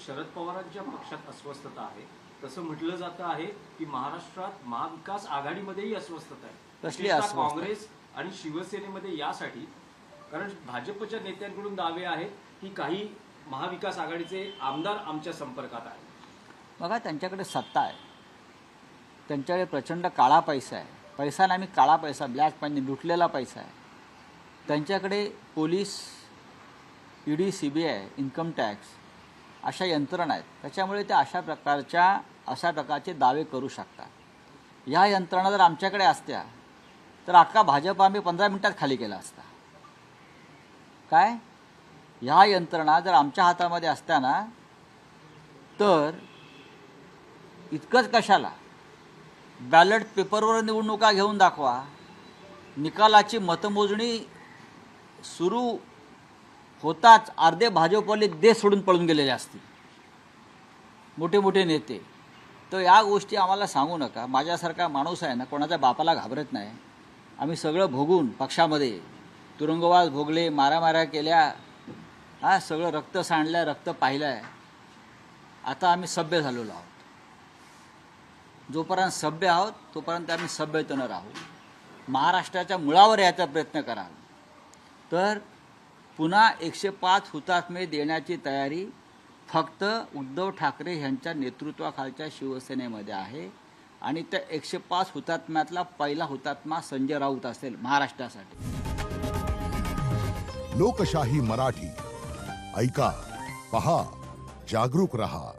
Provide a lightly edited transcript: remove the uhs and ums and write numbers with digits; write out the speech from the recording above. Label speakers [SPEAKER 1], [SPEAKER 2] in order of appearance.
[SPEAKER 1] शरद पवारांच्या पक्षात अस्वस्थता आहे, तसं म्हटलं जातं आहे की महाराष्ट्रात महाविकास आघाडीमध्येही अस्वस्थता आहे,
[SPEAKER 2] कसली
[SPEAKER 1] विशेषतः
[SPEAKER 2] अस्वस्थता?
[SPEAKER 1] काँग्रेस आणि शिवसेनेमध्ये यासाठी, कारण भाजपच्या नेत्यांकडून दावे आहेत की काही महाविकास आघाडीचे आमदार आमच्या संपर्कात आहेत.
[SPEAKER 2] बघा, त्यांच्याकडे सत्ता आहे, त्यांच्याकडे प्रचंड काळा पैसा आहे. पैसा नाही, मी काळा पैसा, ब्लॅक मनी, लुटलेला पैसा आहे. त्यांच्याकडे police, ED, CBI, income tax अशा यंत्रणा आहेत. त्याच्यामुळे ते अशा प्रकारचे दावे करू शकतात. ह्या यंत्रणा जर आमच्याकडे असत्या तर अख्खा भाजप आम्ही 15 मिनिटात खाली केला असता. काय, ह्या यंत्रणा जर आमच्या हातामध्ये असत्या ना, तर इतकंच कशाला, बॅलेट पेपरवर निवडणुका घेऊन दाखवा, निकालाची मतमोजणी सुरू होताच अर्धे भाजपवाले देश सोडून पळून गेलेले असतील, मोठे मोठे नेते. तर या गोष्टी आम्हाला सांगू नका. माझ्यासारखा माणूस आहे ना, कोणाच्या बापाला घाबरत नाही. आम्ही सगळं भोगून पक्षामध्ये तुरुंगवास भोगले, मारामाऱ्या केल्या, सगळं रक्त सांडलं, रक्त पाहिलं आहे. आता आम्ही सभ्य झालेलो आहोत. जोपर्यंत सभ्य आहोत तोपर्यंत आम्ही सभ्यतेनं राहू. महाराष्ट्राच्या मुळावर याचा प्रयत्न कराल तर पुन्हा 105 हुतात्मे देण्याची तयारी फक्त उद्धव ठाकरे यांच्या नेतृत्वाखालच्या शिवसेनेमध्ये आहे. आणि त्या 105 हुतात्म्यातला पहिला हुतात्मा संजय राऊत असेल महाराष्ट्रासाठी.
[SPEAKER 3] लोकशाही मराठी ऐका, पहा, जागरूक रहा.